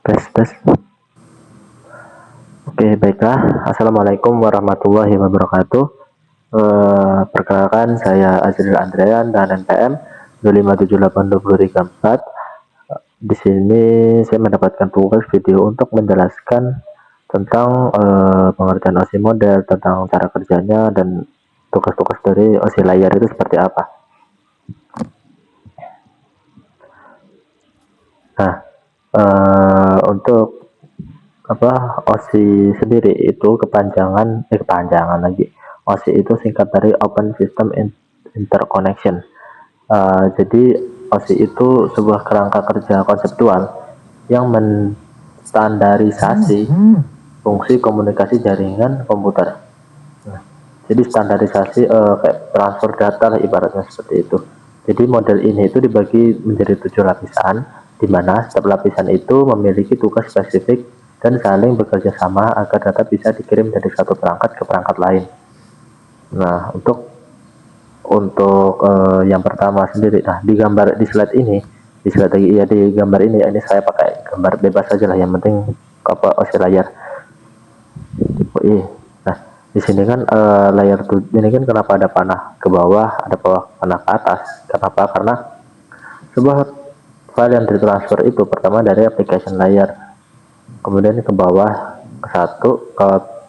Tes tes. Oke, baiklah. Assalamualaikum warahmatullahi wabarakatuh. Perkenalkan, saya Azril Andrean dan NPM 2578234. Di sini saya mendapatkan tugas video untuk menjelaskan tentang pengertian OSI model, tentang cara kerjanya, dan tugas-tugas dari OSI layar itu seperti apa. Nah, untuk OSI sendiri itu kepanjangan lagi. OSI itu singkat dari Open System Interconnection. Jadi OSI itu sebuah kerangka kerja konseptual yang menstandarisasi fungsi komunikasi jaringan komputer. Nah, jadi standarisasi kayak transfer data lah ibaratnya seperti itu. Jadi model ini itu dibagi menjadi 7 lapisan, di mana setiap lapisan itu memiliki tugas spesifik dan saling bekerja sama agar data bisa dikirim dari satu perangkat ke perangkat lain. Nah, untuk yang pertama sendiri, nah di slide ini, di gambar ini saya pakai gambar bebas saja lah, yang penting OSI layar. Nah, di sini kan layar ini kan kenapa ada panah ke bawah, ada panah ke atas? Kenapa? Karena sebuah file yang ditransfer itu pertama dari application layer, kemudian ke bawah ke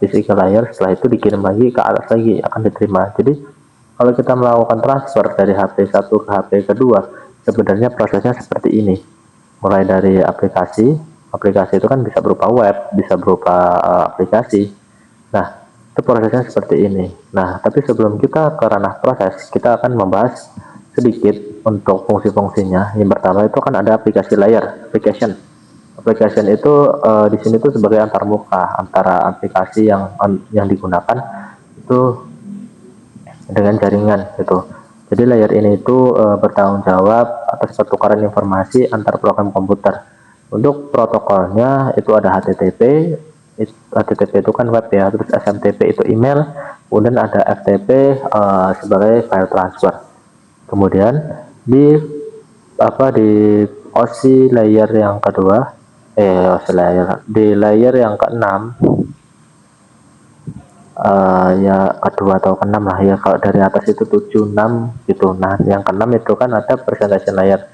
physical layer, setelah itu dikirim lagi ke atas lagi, akan diterima. Jadi kalau kita melakukan transfer dari HP 1 ke HP kedua, sebenarnya prosesnya seperti ini. Mulai dari aplikasi itu kan bisa berupa web, bisa berupa aplikasi. Nah, itu prosesnya seperti ini. Nah, tapi sebelum kita ke ranah proses, kita akan membahas sedikit untuk fungsi-fungsinya. Yang pertama itu kan ada aplikasi layer, application itu di sini tuh sebagai antarmuka antara aplikasi yang digunakan itu dengan jaringan gitu. Jadi layer ini itu bertanggung jawab atas pertukaran informasi antar program komputer. Untuk protokolnya itu ada HTTP. HTTP itu kan web ya, terus SMTP itu email, kemudian ada FTP sebagai file transfer. Kemudian di OSI layer yang kedua, di layer yang keenam, ya kedua atau keenam lah ya, kalau dari atas itu 7, 6 gitu. Nah, yang keenam itu kan ada presentation layer.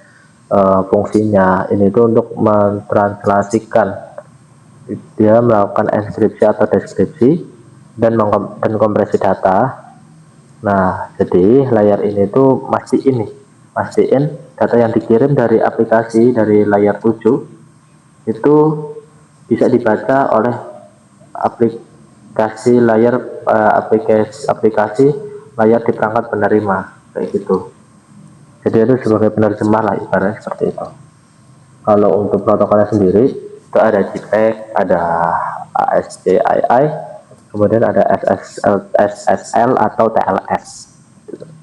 Fungsinya ini tuh untuk mentranslasikan, dia melakukan enskripsi atau deskripsi dan kompresi data. Nah, jadi layar ini tuh mastiin data yang dikirim dari aplikasi dari layar 7 itu bisa dibaca oleh aplikasi layar di perangkat penerima, kayak gitu. Jadi itu sebagai penerjemah lah ibaratnya seperti itu. Kalau untuk protokolnya sendiri itu ada JPEG, ada ASCII, kemudian ada SSL atau TLS.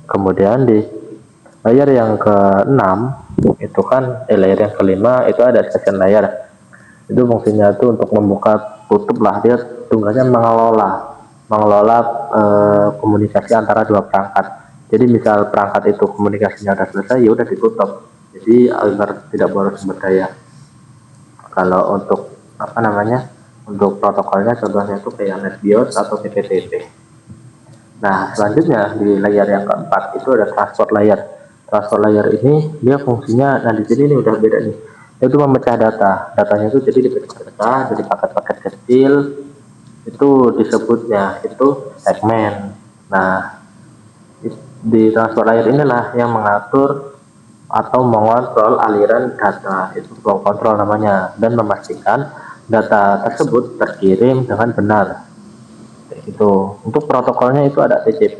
Kemudian di layer yang ke-6 itu kan layer yang kelima itu ada session layer. Itu fungsinya itu untuk membuka tutup lah, dia tugasnya mengelola komunikasi antara dua perangkat. Jadi misal perangkat itu komunikasinya sudah selesai, ya udah ditutup. Jadi agar tidak boros sumber daya. Kalau untuk untuk protokolnya contohnya itu kayak NetBIOS atau TPTP. Nah, selanjutnya di layer yang keempat itu ada transport layer. Transport layer ini dia fungsinya, nah di sini ini udah beda nih. Itu memecah data. Datanya itu jadi dipecah-pecah jadi paket-paket kecil. Itu disebutnya itu segmen. Nah, di transport layer inilah yang mengatur atau mengontrol aliran data, itu flow control namanya, dan memastikan data tersebut terkirim dengan benar. Itu untuk protokolnya itu ada TCP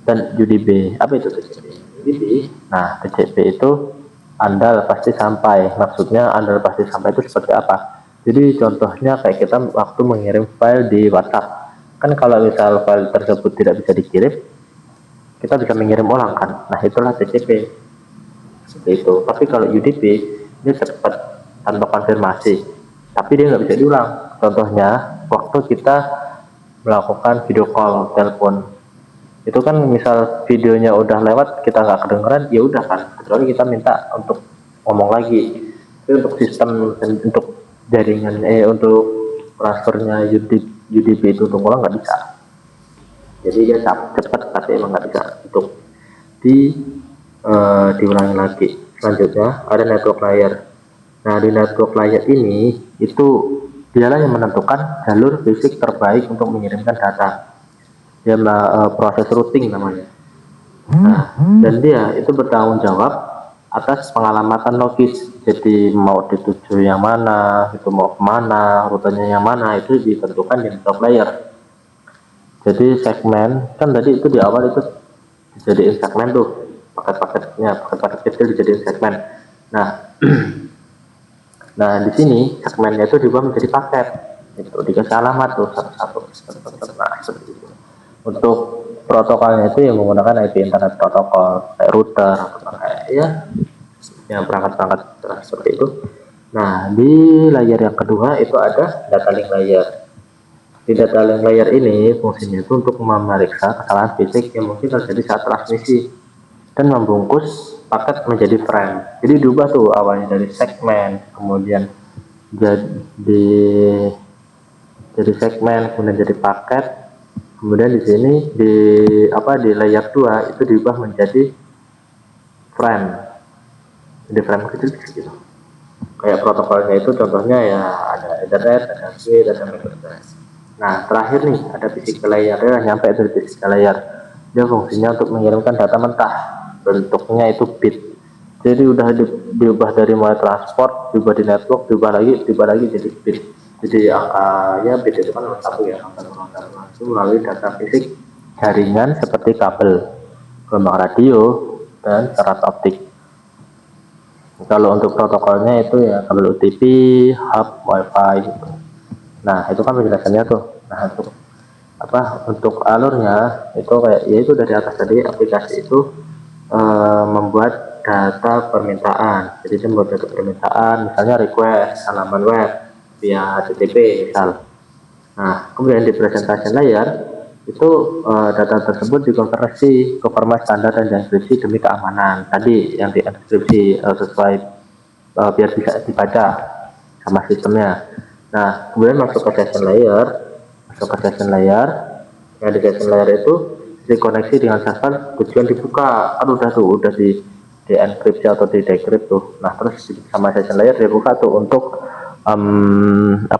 dan UDP. Apa itu TCP? UDP. Nah, TCP itu andal pasti sampai. Maksudnya andal pasti sampai itu seperti apa? Jadi contohnya kayak kita waktu mengirim file di WhatsApp. Kan kalau misal file tersebut tidak bisa dikirim, kita bisa mengirim ulang kan. Nah, itulah TCP. Seperti itu. Tapi kalau UDP ini cepat tanpa konfirmasi, tapi dia nggak bisa diulang. Contohnya waktu kita melakukan video call, telepon, itu kan misal videonya udah lewat kita nggak kedengeran, ya udah kan, kecuali kita minta untuk ngomong lagi. Itu untuk sistem, untuk jaringan untuk transfernya UDP itu untuk ulang nggak bisa. Jadi dia cepat tapi emang nggak bisa untuk diulangi lagi. Selanjutnya ada network layer. Nah, di network layer ini itu dialah yang menentukan jalur fisik terbaik untuk mengirimkan data. Dia proses routing namanya. Nah, dan dia itu bertanggung jawab atas pengalamatan logis. Jadi mau dituju yang mana, itu mau kemana, rutenya yang mana, itu ditentukan di network layer. Jadi segmen, kan tadi itu di awal itu dijadiin segmen tuh, paket-paket kecil dijadiin segmen. Nah, nah di sini segmennya itu diubah menjadi paket. Itu dikasih alamat tuh satu-satu. Nah, seperti itu. Untuk protokolnya itu yang menggunakan IP internet protokol kayak router atau kayak ya yang perangkat-perangkat seperti itu. Nah, di layer yang kedua itu ada data link layer. Di data link layer ini fungsinya itu untuk memeriksa kesalahan fisik yang mungkin terjadi saat transmisi dan membungkus paket menjadi frame. Jadi diubah tuh awalnya dari segmen, kemudian jadi segmen, kemudian jadi paket, kemudian di sini di layer 2 itu diubah menjadi frame. Jadi frame kecil gitu. Kayak protokolnya itu contohnya ya ada Ethernet, ada switch, ada micro:bus. Nah, terakhir nih ada physical layer, dia nyampe dari physical layer. Dia fungsinya untuk mengirimkan data mentah, bentuknya itu bit. Jadi udah diubah dari mulai transport, diubah di network, diubah lagi jadi bit. Jadi angkanya bit itu kan nomor satu ya, angka itu melalui data fisik jaringan seperti kabel, gelombang radio, dan serat optik. Kalau untuk protokolnya itu ya kabel UTP, hub, wifi gitu. Nah, itu kan penjelasannya tuh. Nah, untuk alurnya itu kayak yaitu dari atas tadi aplikasi itu membuat data permintaan. Jadi dia membuat data permintaan, misalnya request halaman web via HTTP misal. Nah, kemudian di presentation layer itu data tersebut dikonversi ke format standar dan dienkripsi demi keamanan. Tadi yang dienkripsi sesuai biar bisa dibaca sama sistemnya. Nah, kemudian masuk ke session layer. Nah, di session layer itu dikoneksi dengan server tujuan dibuka. Kan udah di enkripsi atau di decrypt tuh. Nah, terus sama session layer dibuka tuh untuk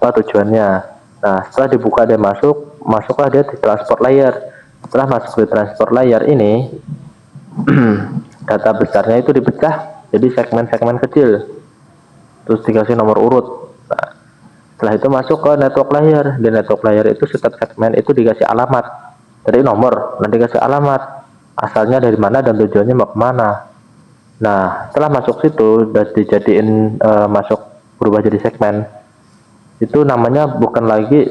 tujuannya. Nah, setelah dibuka dia masuklah dia di transport layer. Setelah masuk di transport layer ini, data besarnya itu dipecah jadi segmen-segmen kecil, terus dikasih nomor urut. Nah, setelah itu masuk ke network layer. Di network layer itu setiap segmen itu dikasih alamat, dari nomor, nanti dikasih alamat, asalnya dari mana dan tujuannya mau kemana. Nah, setelah masuk situ udah dijadiin berubah jadi segmen. Itu namanya bukan lagi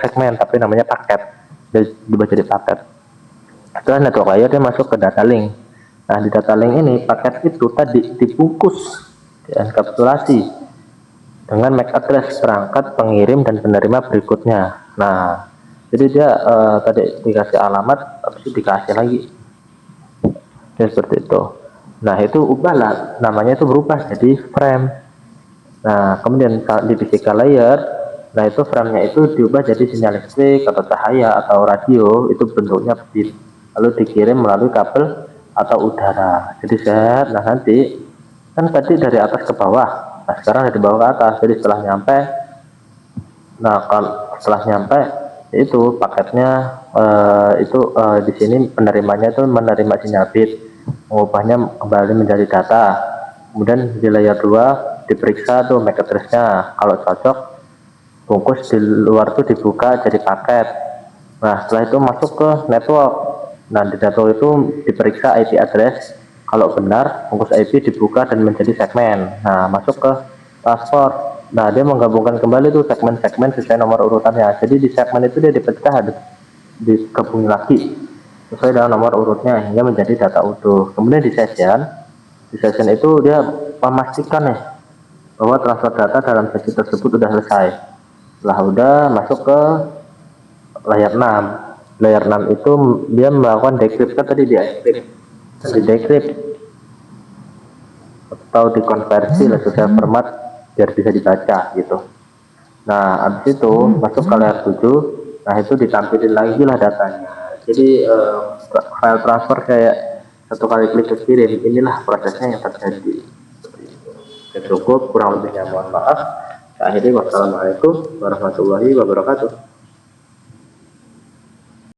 segmen tapi namanya paket, dibaca jadi paket. Setelah network layer dia masuk ke data link. Nah, di data link ini paket itu tadi dibungkus, dienkapsulasi dengan MAC address perangkat pengirim dan penerima berikutnya. Nah, jadi dia tadi dikasih alamat habis itu dikasih lagi ya, seperti itu. Nah, itu ubahlah namanya, itu berubah jadi frame. Nah, kemudian di physical layer, nah itu frame-nya itu diubah jadi sinyal listrik atau cahaya atau radio, itu bentuknya bit, lalu dikirim melalui kabel atau udara. Jadi nah nanti kan tadi dari atas ke bawah, nah sekarang dari bawah ke atas. Jadi setelah nyampe, setelah nyampe itu paketnya di sini penerimanya itu menerima sinyal bit, mengubahnya kembali menjadi data. Kemudian di layer 2 diperiksa tuh MAC address-nya, kalau cocok bungkus di luar tuh dibuka jadi paket. Nah, setelah itu masuk ke network. Nah, di network itu diperiksa IP address, kalau benar bungkus IP dibuka dan menjadi segmen. Nah, masuk ke transport. Nah, dia menggabungkan kembali tuh segmen-segmen sesuai nomor urutannya. Jadi di segmen itu dia dipecah, digabung lagi sesuai dengan nomor urutnya hingga menjadi data utuh. Kemudian di session itu dia memastikan nih bahwa transfer data dalam sesi tersebut sudah selesai. Setelah udah masuk ke layer 6. Layer 6 itu dia melakukan decrypt, kan tadi dia di decrypt atau dikonversi sesuai format biar bisa dibaca gitu. Nah, habis itu masuk ke layer 7. Nah, itu ditampilin lagi lah datanya. Jadi file transfer kayak satu kali klik ke kirim. Inilah prosesnya yang terjadi. Ya, cukup, kurang lebihnya mohon maaf. Akhirnya wassalamualaikum warahmatullahi wabarakatuh.